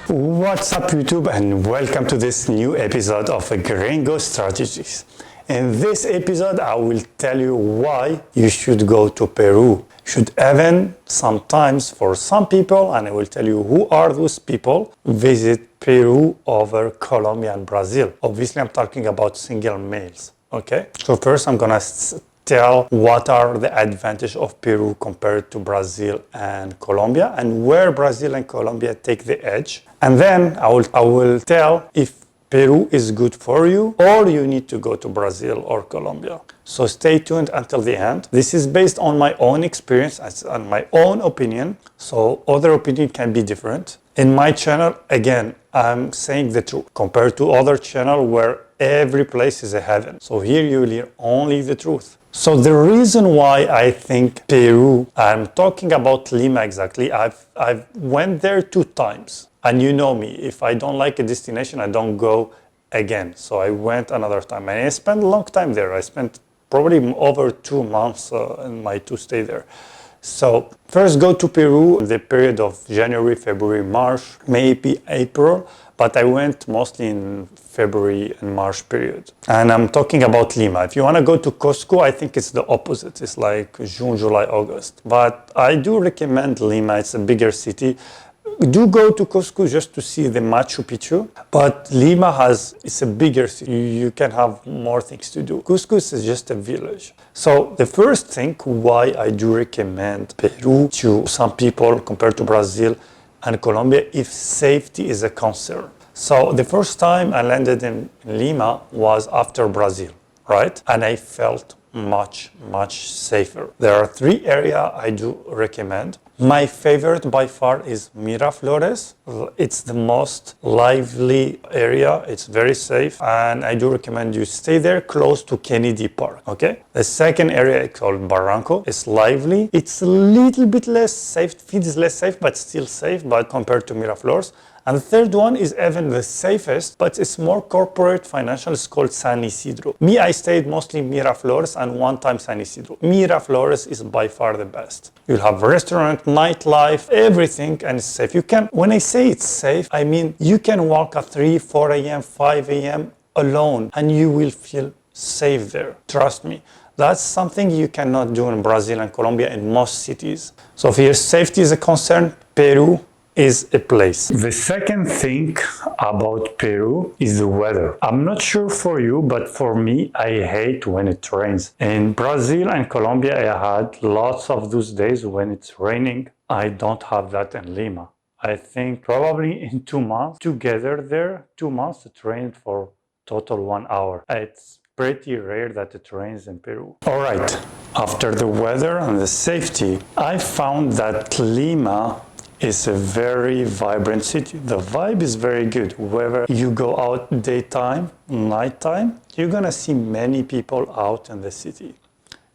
What's up YouTube, and welcome to this new episode of Gringo Strategies. In this episode I will tell you why you should go to Peru. Should even sometimes for some people, and I will tell you who are those people, visit Peru over Colombia and Brazil. Obviously I'm talking about single males. Okay, so first I'm gonna tell what are the advantages of Peru compared to Brazil and Colombia, and where Brazil and Colombia take the edge. And then I will tell if Peru is good for you or you need to go to Brazil or Colombia. So stay tuned until the end. This is based on my own experience and my own opinion, so other opinion can be different. In my channel, again, I'm saying the truth compared to other channel where every place is a heaven. So here you will hear only the truth. So the reason why I think Peru, I'm talking about Lima exactly. I've went there 2 times, and you know me, if I don't like a destination, I don't go again. So I went another time, and I spent a long time there. I spent probably over 2 months in my 2 stay there. So first go to Peru, the period of January, February, March, maybe April, but I went mostly in February and March period. And I'm talking about Lima. If you want to go to Cusco, I think it's the opposite. It's like June, July, August. But I do recommend Lima. It's a bigger city. Do go to Cusco just to see the Machu Picchu, but Lima it's a bigger city. You can have more things to do. Cusco is just a village. So the first thing why I do recommend Peru to some people compared to Brazil and Colombia, if safety is a concern. So the first time I landed in Lima was after Brazil, right? And I felt much safer. There are 3 areas I do recommend. My favorite by far is Miraflores. It's the most lively area. It's very safe, and I do recommend you stay there close to Kennedy Park. Okay. The second area is called Barranco. It's lively. It's a little bit less safe. Feed is less safe, but still safe. But compared to Miraflores. And the third one is even the safest, but it's more corporate financial. It's called San Isidro. Me, I stayed mostly Miraflores and 1 time San Isidro. Miraflores is by far the best. You'll have restaurant, nightlife, everything, and it's safe. You can, when I say it's safe, I mean you can walk at 3, 4 a.m., 5 a.m. alone, and you will feel safe there. Trust me. That's something you cannot do in Brazil and Colombia in most cities. So if your safety is a concern, Peru is a place. The second thing about Peru is the weather. I'm not sure for you, but for me, I hate when it rains. In Brazil and Colombia, I had lots of those days when it's raining. I don't have that in Lima. I think probably in 2 months together there, 2 months, it rained for total 1 hour. It's pretty rare that it rains in Peru. All right, after the weather and the safety, I found that Lima is a very vibrant city. The vibe is very good. Whether you go out daytime, nighttime, you're gonna see many people out in the city.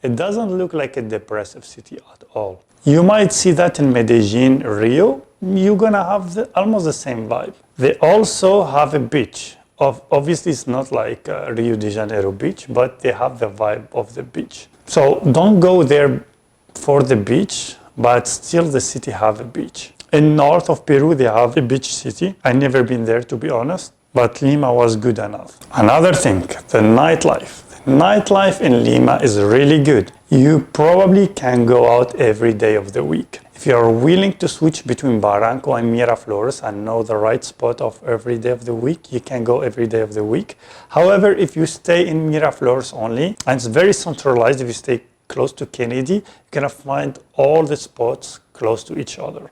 It doesn't look like a depressive city at all. You might see that in Medellin, Rio. You're gonna have almost the same vibe. They also have a beach. Obviously, it's not like Rio de Janeiro beach, but they have the vibe of the beach. So don't go there for the beach, but still the city have a beach. In north of Peru, they have a beach city. I never been there, to be honest, but Lima was good enough. Another thing, the nightlife. The nightlife in Lima is really good. You probably can go out every day of the week. If you are willing to switch between Barranco and Miraflores and know the right spot of every day of the week, you can go every day of the week. However, if you stay in Miraflores only, and it's very centralized, if you stay close to Kennedy, you're gonna find all the spots close to each other.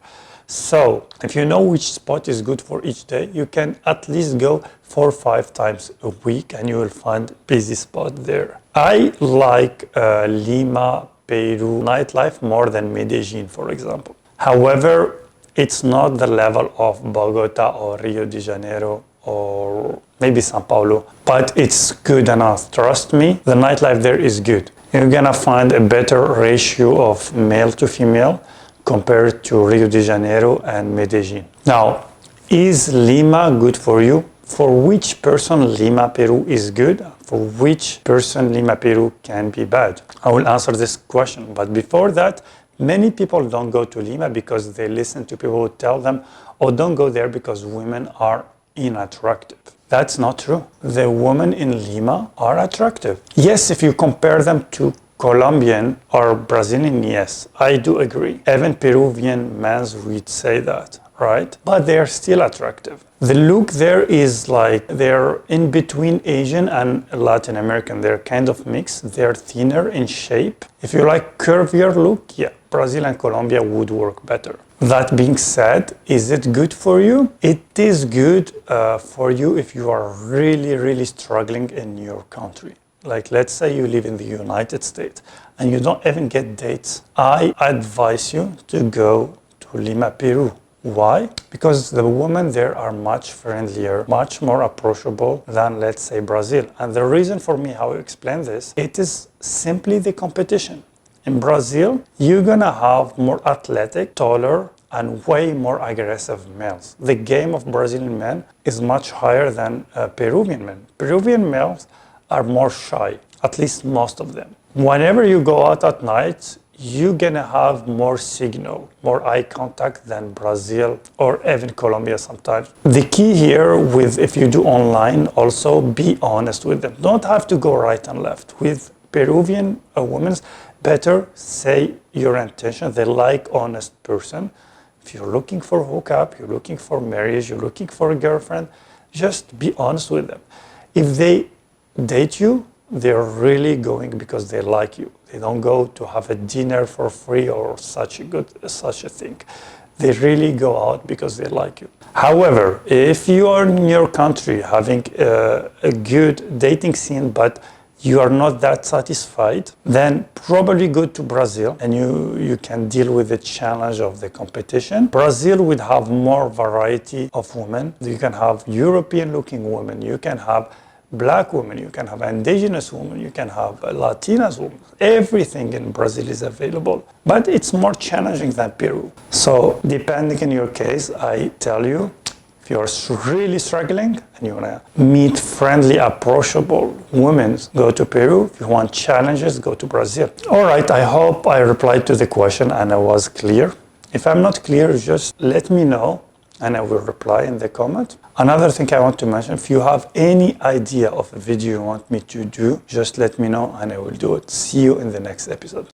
So if you know which spot is good for each day, you can at least go 4 or 5 times a week and you will find busy spot there. I like Lima, Peru nightlife more than Medellin, for example. However, it's not the level of Bogota or Rio de Janeiro or maybe Sao Paulo, but it's good enough. Trust me, the nightlife there is good. You're gonna find a better ratio of male to female compared to Rio de Janeiro and Medellin. Now, is Lima good for you? For which person Lima, Peru is good? For which person Lima, Peru can be bad? I will answer this question, but before that, Many people don't go to Lima because they listen to people who tell them, oh, don't go there because women are unattractive. That's not true. The women in Lima are attractive. Yes, if you compare them to Colombian or Brazilian, yes, I do agree. Even Peruvian men would say that, right? But they are still attractive. The look there is like they're in between Asian and Latin American. They're kind of mixed. They're thinner in shape. If you like curvier look, yeah, Brazil and Colombia would work better. That being said, is it good for you? It is good for you if you are really, really struggling in your country. Like, let's say you live in the United States and you don't even get dates. I advise you to go to Lima, Peru. Why? Because the women there are much friendlier, much more approachable than, let's say, Brazil. And the reason for me how I explain this, it is simply the competition. In Brazil, you're gonna have more athletic, taller, and way more aggressive males. The game of Brazilian men is much higher than Peruvian men. Peruvian males are more shy, at least most of them. Whenever you go out at night, you're gonna have more signal, more eye contact than Brazil or even Colombia sometimes. The key here with if you do online, also be honest with them. Don't have to go right and left. With Peruvian women, better say your intention. They like honest person. If you're looking for hookup, you're looking for marriage, you're looking for a girlfriend, just be honest with them. If they date you, they're really going because they like you. They don't go to have a dinner for free or such a thing. They really go out because they like you. However, if you are in your country having a good dating scene, but you are not that satisfied, then probably go to Brazil and you can deal with the challenge of the competition. Brazil would have more variety of women. You can have European looking women, you can have Black women, you can have indigenous women, you can have Latinas women. Everything in Brazil is available, but it's more challenging than Peru. So depending on your case, I tell you, if you're really struggling and you want to meet friendly, approachable women, go to Peru. If you want challenges, go to Brazil. All right, I hope I replied to the question and I was clear. If I'm not clear, just let me know and I will reply in the comment. Another thing I want to mention, if you have any idea of a video you want me to do, just let me know and I will do it. See you in the next episode.